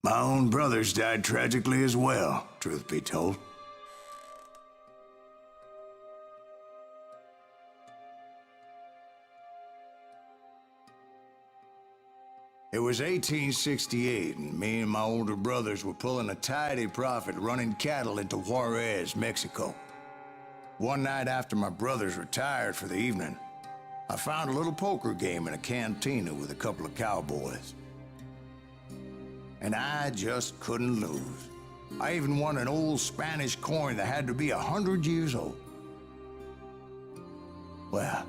My own brothers died tragically as well, truth be told. It was 1868, and me and my older brothers were pulling a tidy profit running cattle into Juarez, Mexico. One night after my brothers retired for the evening, I found a little poker game in a cantina with a couple of cowboys. And I just couldn't lose. I even won an old Spanish coin that had to be 100 years old. Well,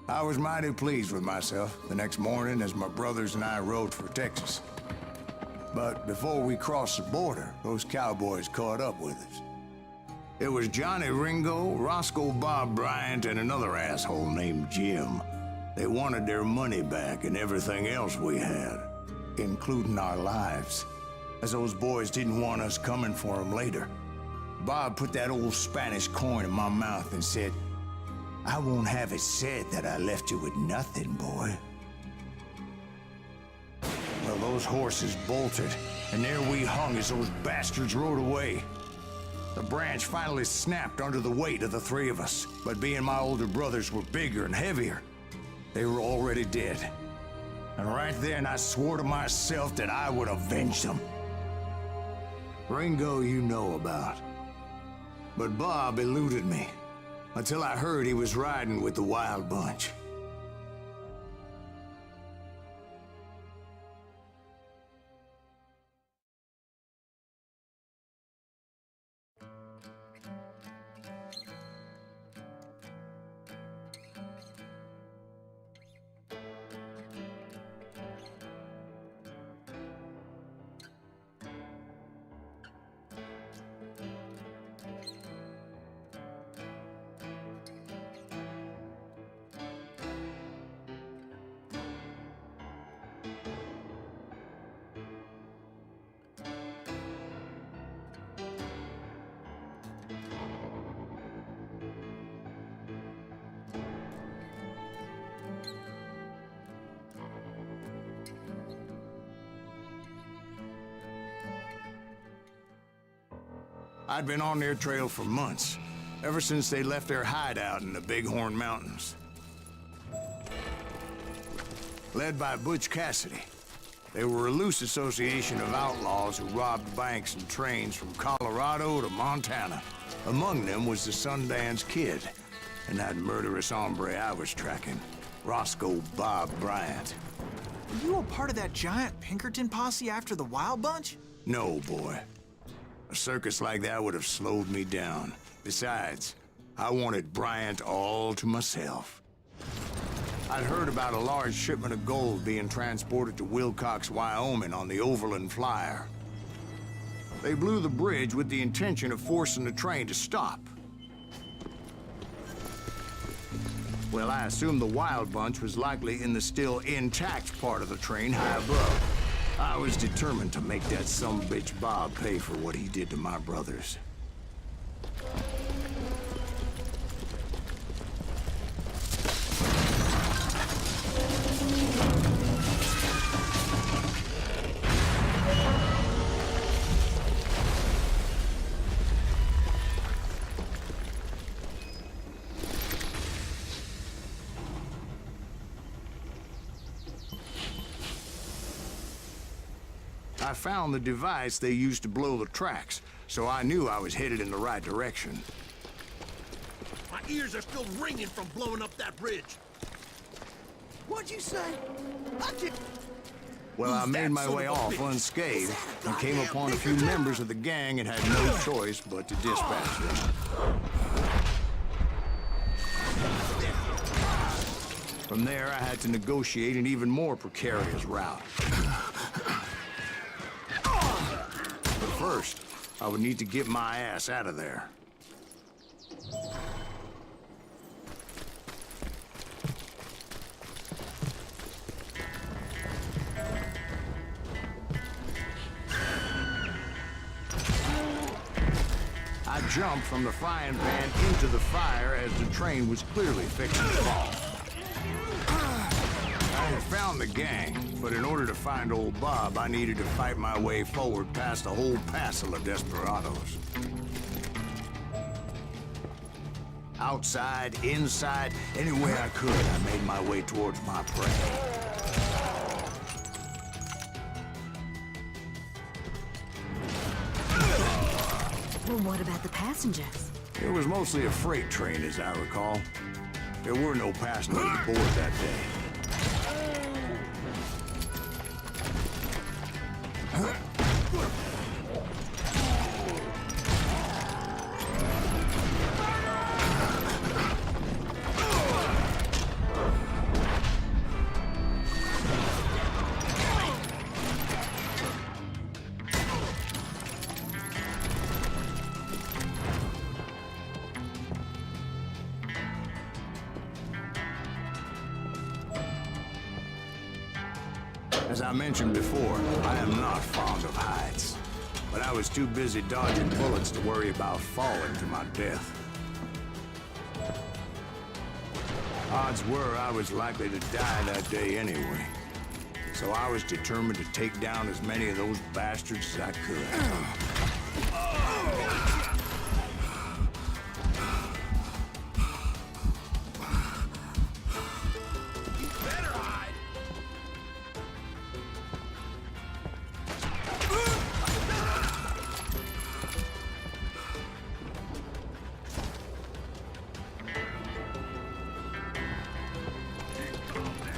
I was mighty pleased with myself the next morning as my brothers and I rode for Texas. But before we crossed the border, those cowboys caught up with us. It was Johnny Ringo, Roscoe Bob Bryant, and another asshole named Jim. They wanted their money back and everything else we had, including our lives, as those boys didn't want us coming for them later. Bob put that old Spanish coin in my mouth and said, "I won't have it said that I left you with nothing, boy." Well, those horses bolted, and there we hung as those bastards rode away. The branch finally snapped under the weight of the three of us, but being my older brothers were bigger and heavier, they were already dead. And right then I swore to myself that I would avenge them. Ringo you know about. But Bob eluded me, until I heard he was riding with the Wild Bunch. I'd been on their trail for months, ever since they left their hideout in the Bighorn Mountains. Led by Butch Cassidy, they were a loose association of outlaws who robbed banks and trains from Colorado to Montana. Among them was the Sundance Kid, and that murderous hombre I was tracking, Roscoe Bob Bryant. Were you a part of that giant Pinkerton posse after the Wild Bunch? No, boy. A circus like that would have slowed me down. Besides, I wanted Bryant all to myself. I'd heard about a large shipment of gold being transported to Wilcox, Wyoming on the Overland Flyer. They blew the bridge with the intention of forcing the train to stop. Well, I assumed the Wild Bunch was likely in the still intact part of the train high above. I was determined to make that sumbitch Bob pay for what he did to my brothers. I found the device they used to blow the tracks, so I knew I was headed in the right direction. My ears are still ringing from blowing up that bridge. What'd you say? Well, I made my way off unscathed and came upon a few members of the gang and had no choice but to dispatch them. From there, I had to negotiate an even more precarious route. First, I would need to get my ass out of there. I jumped from the frying pan into the fire as the train was clearly fixing to fall. I had found found the gang, but in order to find old Bob, I needed to fight my way forward past a whole passel of desperados. Outside, inside, any way I could, I made my way towards my prey. Well, what about the passengers? It was mostly a freight train, as I recall. There were no passengers aboard that day. As I mentioned before, I am not fond of heights. But I was too busy dodging bullets to worry about falling to my death. Odds were I was likely to die that day anyway. So I was determined to take down as many of those bastards as I could.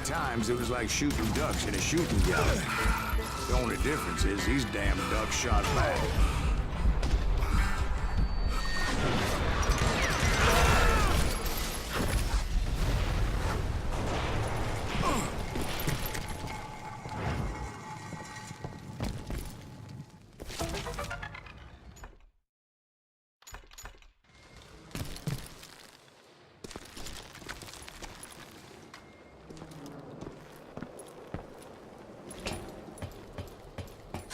Times it was like shooting ducks in a shooting gallery. The only difference is these damn ducks shot back.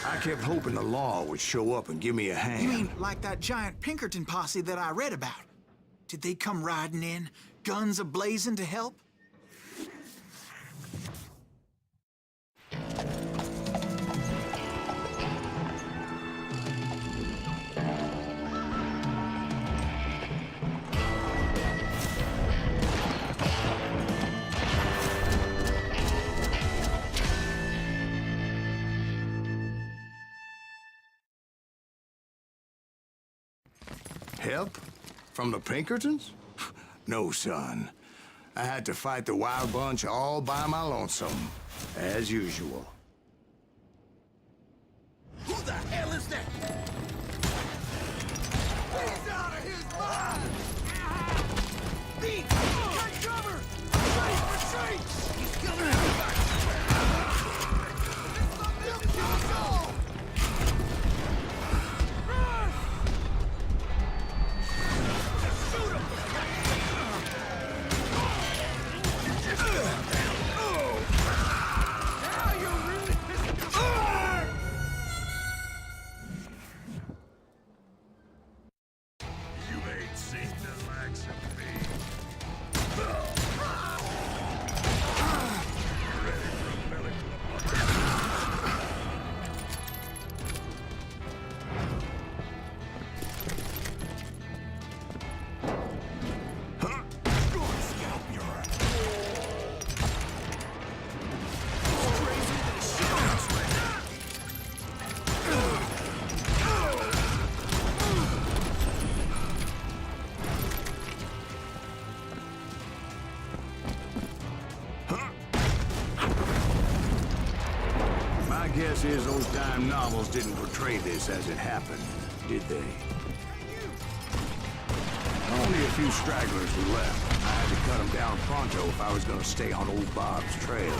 I kept hoping the law would show up and give me a hand. You mean like that giant Pinkerton posse that I read about? Did they come riding in, guns a-blazing to help? Help? From the Pinkertons? No, son. I had to fight the Wild Bunch all by my lonesome, as usual. Who the hell is that? He's out of his mind! Beat! Take cover! Retreat! Retreat! He's coming back! They'll kill us all! Guess is those dime novels didn't portray this as it happened, did they? Only a few stragglers were left. I had to cut them down pronto if I was going to stay on old Bob's trail.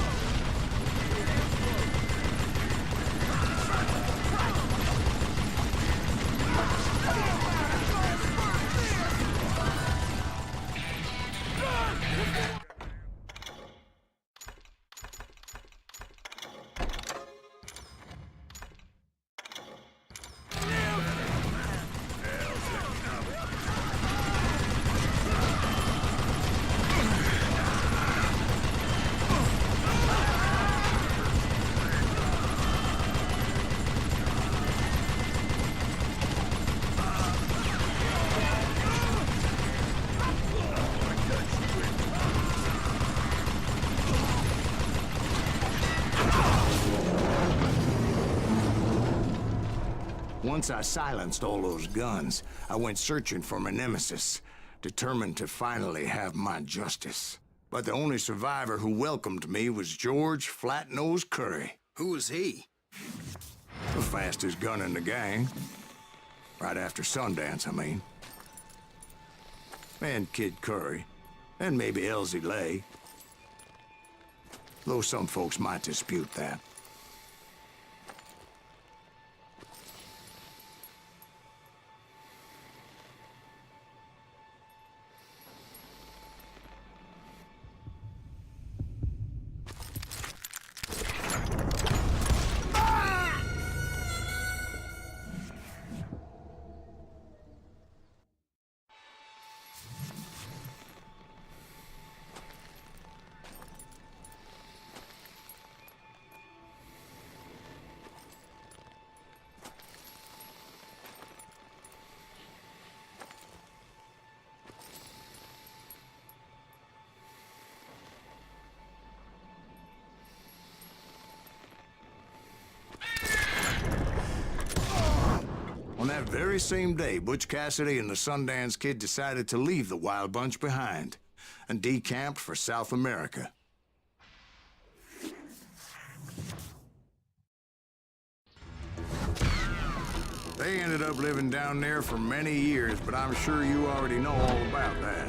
Once I silenced all those guns, I went searching for my nemesis, determined to finally have my justice. But the only survivor who welcomed me was George Flat-Nosed Curry. Who was he? The fastest gun in the gang. Right after Sundance, I mean. And Kid Curry. And maybe Elsie Lay. Though some folks might dispute that. On that very same day, Butch Cassidy and the Sundance Kid decided to leave the Wild Bunch behind and decamped for South America. They ended up living down there for many years, but I'm sure you already know all about that.